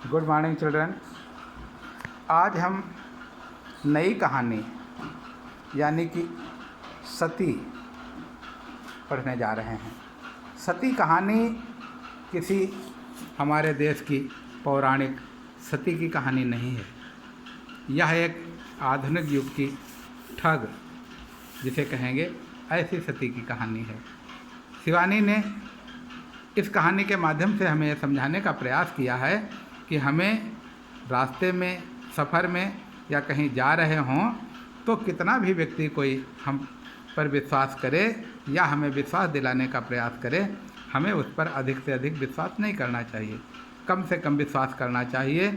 Good morning children. आज हम नई कहानी यानी कि सती पढ़ने जा रहे हैं। सती कहानी किसी हमारे देश की पौराणिक सती की कहानी नहीं है। यह एक आधुनिक युग की ठग जिसे कहेंगे ऐसी सती की कहानी है। शिवानी ने इस कहानी के माध्यम से हमें समझाने का प्रयास किया है कि हमें रास्ते में, सफ़र में या कहीं जा रहे हों तो कितना भी व्यक्ति कोई हम पर विश्वास करे या हमें विश्वास दिलाने का प्रयास करे, हमें उस पर अधिक से अधिक विश्वास नहीं करना चाहिए। कम से कम विश्वास करना चाहिए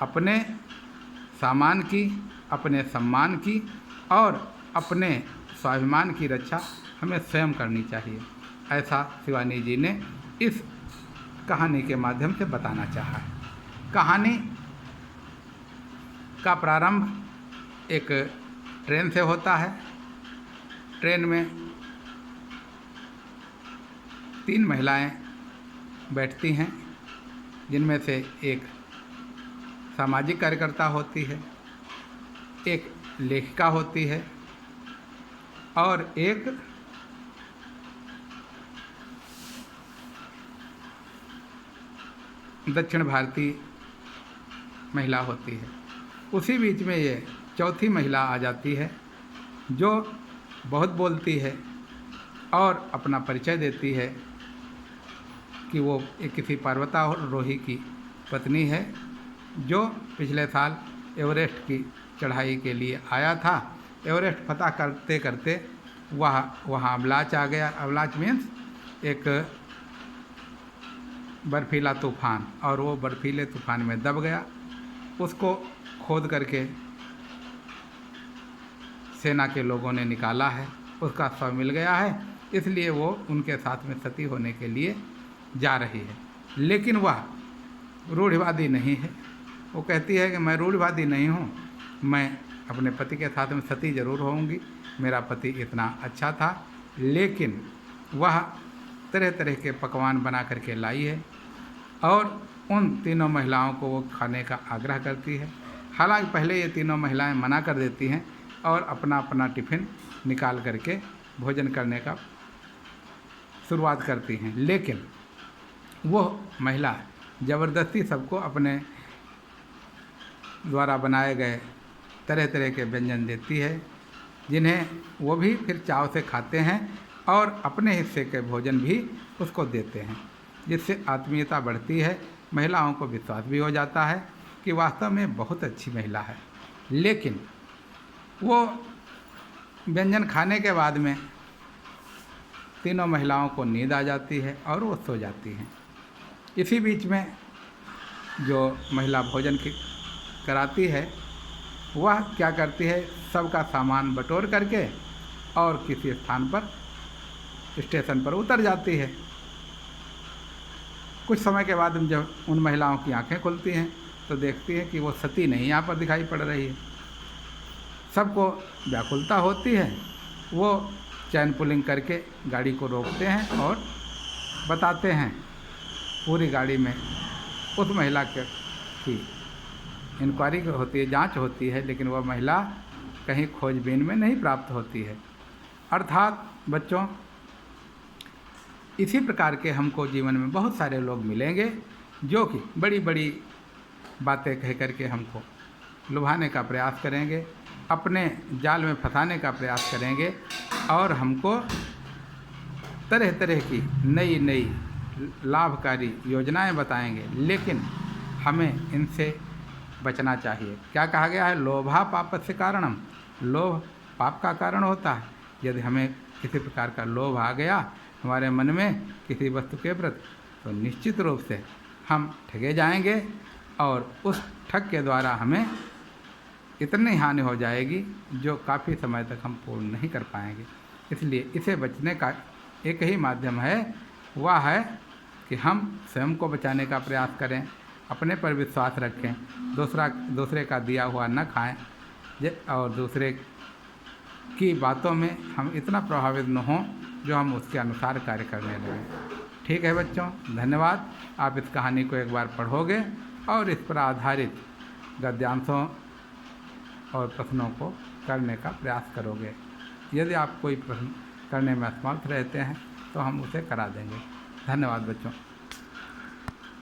अपने सामान की, अपने सम्मान की और अपने स्वाभिमान की रक्षा हमें स्वयं करनी चाहिए। ऐसा शिवानी जी ने इस कहानी के माध्यम से बताना चाहा है। कहानी का प्रारंभ एक ट्रेन से होता है। ट्रेन में 3 महिलाएं बैठती हैं, जिनमें से एक सामाजिक कार्यकर्ता होती है, एक लेखिका होती है और एक दक्षिण भारतीय महिला होती है। उसी बीच में ये चौथी महिला आ जाती है जो बहुत बोलती है और अपना परिचय देती है कि वो एक किसी पर्वतारोही की पत्नी है जो पिछले साल एवरेस्ट की चढ़ाई के लिए आया था। एवरेस्ट फतह करते करते वहाँ अवलाच आ गया। अवलाच मीन्स एक बर्फीला तूफ़ान, और वो बर्फीले तूफ़ान में दब गया। उसको खोद करके सेना के लोगों ने निकाला है, उसका शव मिल गया है, इसलिए वो उनके साथ में सती होने के लिए जा रही है। लेकिन वह रूढ़िवादी नहीं है। वो कहती है कि मैं रूढ़िवादी नहीं हूँ, मैं अपने पति के साथ में सती ज़रूर होऊंगी। मेरा पति इतना अच्छा था। लेकिन वह तरह तरह के पकवान बना करके लाई है और उन तीनों महिलाओं को वो खाने का आग्रह करती है। हालांकि पहले ये तीनों महिलाएं मना कर देती हैं और अपना अपना टिफ़िन निकाल करके भोजन करने का शुरुआत करती हैं। लेकिन वो महिला ज़बरदस्ती सबको अपने द्वारा बनाए गए तरह तरह के व्यंजन देती है, जिन्हें वो भी फिर चाव से खाते हैं और अपने हिस्से के भोजन भी उसको देते हैं, जिससे आत्मीयता बढ़ती है। महिलाओं को विश्वास भी हो जाता है कि वास्तव में बहुत अच्छी महिला है। लेकिन वो व्यंजन खाने के बाद में तीनों महिलाओं को नींद आ जाती है और वो सो जाती हैं। इसी बीच में जो महिला भोजन की कराती है वह क्या करती है, सबका सामान बटोर करके और किसी स्थान पर, स्टेशन पर उतर जाती है। कुछ समय के बाद जब उन महिलाओं की आंखें खुलती हैं तो देखती है कि वो सती नहीं यहाँ पर दिखाई पड़ रही है। सबको व्याकुलता होती है। वो चैन पुलिंग करके गाड़ी को रोकते हैं और बताते हैं पूरी गाड़ी में उस महिला की इंक्वायरी होती है, जांच होती है, लेकिन वह महिला कहीं खोजबीन में नहीं प्राप्त होती है। अर्थात बच्चों, इसी प्रकार के हमको जीवन में बहुत सारे लोग मिलेंगे जो कि बड़ी बड़ी बातें कह करके हमको लुभाने का प्रयास करेंगे, अपने जाल में फंसाने का प्रयास करेंगे और हमको तरह तरह की नई नई लाभकारी योजनाएं बताएंगे। लेकिन हमें इनसे बचना चाहिए। क्या कहा गया है? लोभा पापस्य कारणम। लोभ पाप का कारण होता है। यदि हमें किसी प्रकार का लोभ आ गया हमारे मन में किसी वस्तु के प्रति, तो निश्चित रूप से हम ठगे जाएंगे और उस ठग के द्वारा हमें इतनी हानि हो जाएगी जो काफ़ी समय तक हम पूर्ण नहीं कर पाएंगे। इसलिए इसे बचने का एक ही माध्यम है, वह है कि हम स्वयं को बचाने का प्रयास करें, अपने पर विश्वास रखें, दूसरे का दिया हुआ न खाएं और दूसरे की बातों में हम इतना प्रभावित न हों जो हम उसके अनुसार कार्य करने लगें। ठीक है बच्चों, धन्यवाद। आप इस कहानी को एक बार पढ़ोगे और इस पर आधारित गद्यांशों और प्रश्नों को करने का प्रयास करोगे। यदि आप कोई प्रश्न करने में असमर्थ रहते हैं तो हम उसे करा देंगे। धन्यवाद बच्चों।